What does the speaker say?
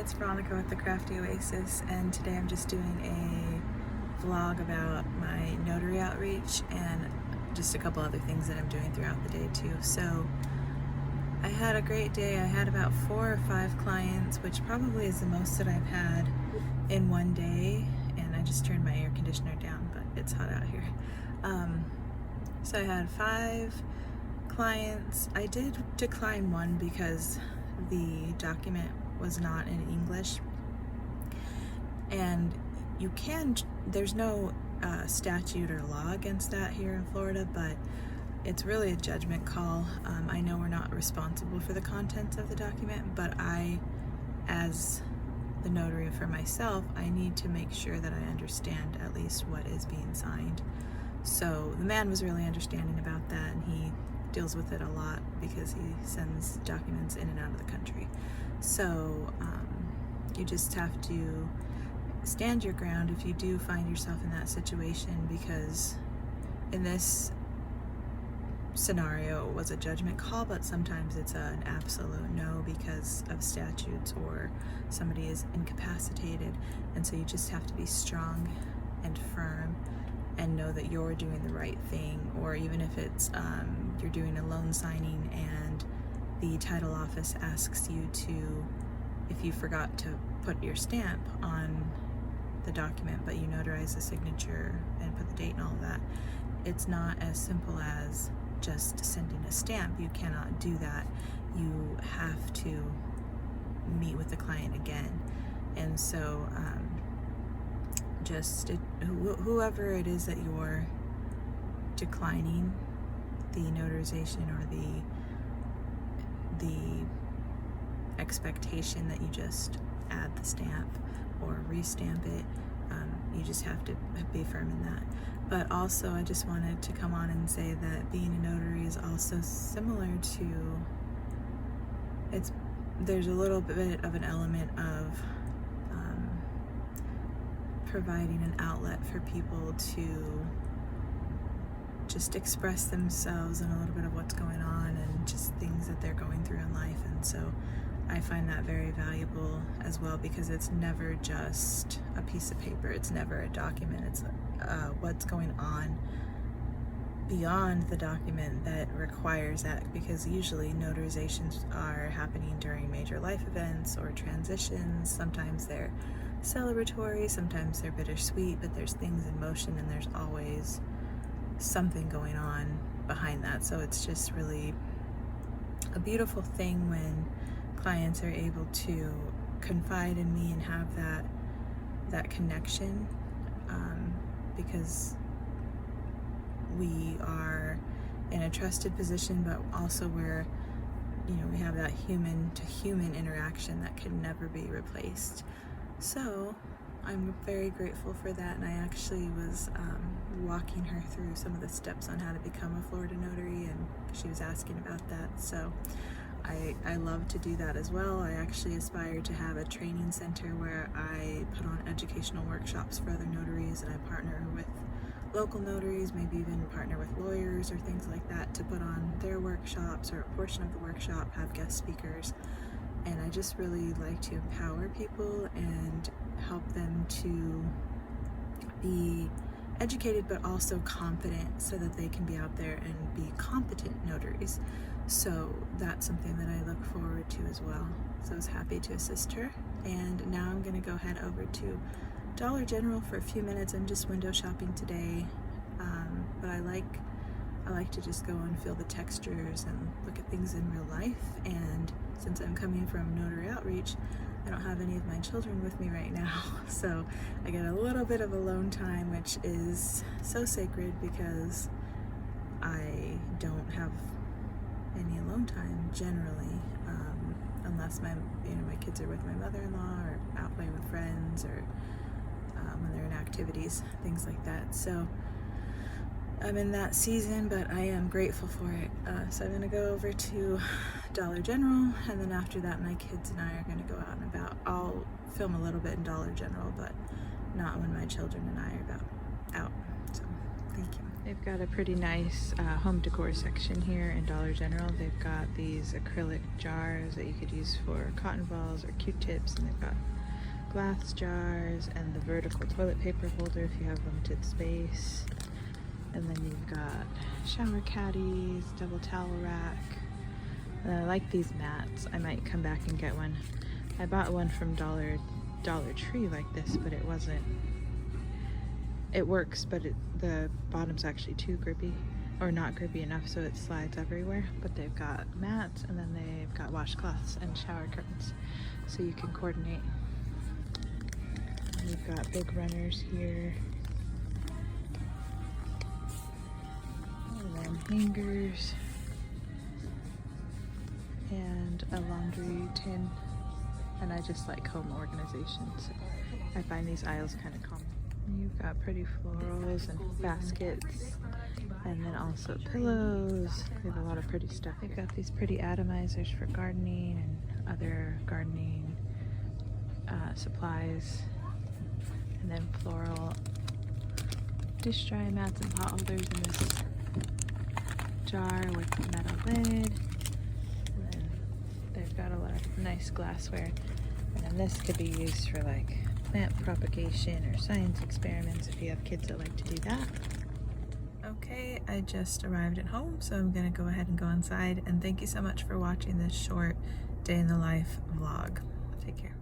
it's Veronica with the Crafty Oasis, and today I'm just doing a vlog about my notary outreach and just a couple other things that I'm doing throughout the day too. So I had a great day. I had about 4 or 5 clients, which probably is the most that I've had in one day, and I just turned my air conditioner down, but it's hot out here. So I had 5 clients. I did decline one because the document was not in English, and there's no statute or law against that here in Florida, but it's really a judgment call. I know we're not responsible for the contents of the document, but I, as the notary for myself, I need to make sure that I understand at least what is being signed. So the man was really understanding about that, and he deals with it a lot because he sends documents in and out of the country. So you just have to stand your ground if you do find yourself in that situation, because in this scenario it was a judgment call, but sometimes it's an absolute no because of statutes or somebody is incapacitated, and so you just have to be strong and firm and know that you're doing the right thing. Or even if it's you're doing a loan signing and the title office asks you to, if you forgot to put your stamp on the document but you notarize the signature and put the date and all of that, it's not as simple as just sending a stamp. You cannot do that. You have to meet with the client again. And so whoever it is that you're declining the notarization or the expectation that you just add the stamp or restamp it, you just have to be firm in that. But also, I just wanted to come on and say that being a notary is also similar to, there's a little bit of an element of providing an outlet for people to just express themselves and a little bit of what's going on and just things that they're going through in life. And so I find that very valuable as well, because it's never just a piece of paper, it's never a document, it's what's going on beyond the document that requires that, because usually notarizations are happening during major life events or transitions. Sometimes they're celebratory, sometimes they're bittersweet, but there's things in motion and there's always something going on behind that. So it's just really a beautiful thing when clients are able to confide in me and have that connection, because we are in a trusted position, but also we have that human to human interaction that can never be replaced. So I'm very grateful for that, and I actually was walking her through some of the steps on how to become a Florida notary, and she was asking about that. So I love to do that as well. I actually aspire to have a training center where I put on educational workshops for other notaries, and I partner with local notaries, maybe even partner with lawyers or things like that to put on their workshops or a portion of the workshop, have guest speakers. And I just really like to empower people and help them to be educated but also confident, so that they can be out there and be competent notaries. So that's something that I look forward to as well. So I was happy to assist her, and now I'm going to go head over to Dollar General for a few minutes. I'm just window shopping today, but I like to just go and feel the textures and look at things in real life. And since I'm coming from notary outreach, I don't have any of my children with me right now, so I get a little bit of alone time, which is so sacred, because I don't have any alone time generally, unless my kids are with my mother-in-law or out playing with friends, or when they're in activities, things like that. So I'm in that season, but I am grateful for it. So I'm gonna go over to Dollar General, and then after that my kids and I are gonna go out and about. I'll film a little bit in Dollar General, but not when my children and I are out. So thank you. They've got a pretty nice home decor section here in Dollar General. They've got these acrylic jars that you could use for cotton balls or Q-tips, and they've got glass jars and the vertical toilet paper holder if you have limited space. And then you've got shower caddies, double towel rack. And I like these mats. I might come back and get one. I bought one from Dollar Tree like this, but it wasn't. It works, but the bottom's actually too grippy, or not grippy enough, so it slides everywhere. But they've got mats, and then they've got washcloths and shower curtains, so you can coordinate. And we've got big runners here, and then hangers, and a laundry tin. And I just like home organization, so I find these aisles kind of calming. You've got pretty florals and baskets, and then also pillows. They have a lot of pretty stuff. They've got these pretty atomizers for gardening and other gardening supplies, and then floral dish dry mats and pot holders in this jar with a metal lid. And then they've got a lot of nice glassware, and then this could be used for like plant propagation or science experiments if you have kids that like to do that. Okay, I just arrived at home, so I'm gonna go ahead and go inside, and thank you so much for watching this short day in the life vlog. Take care.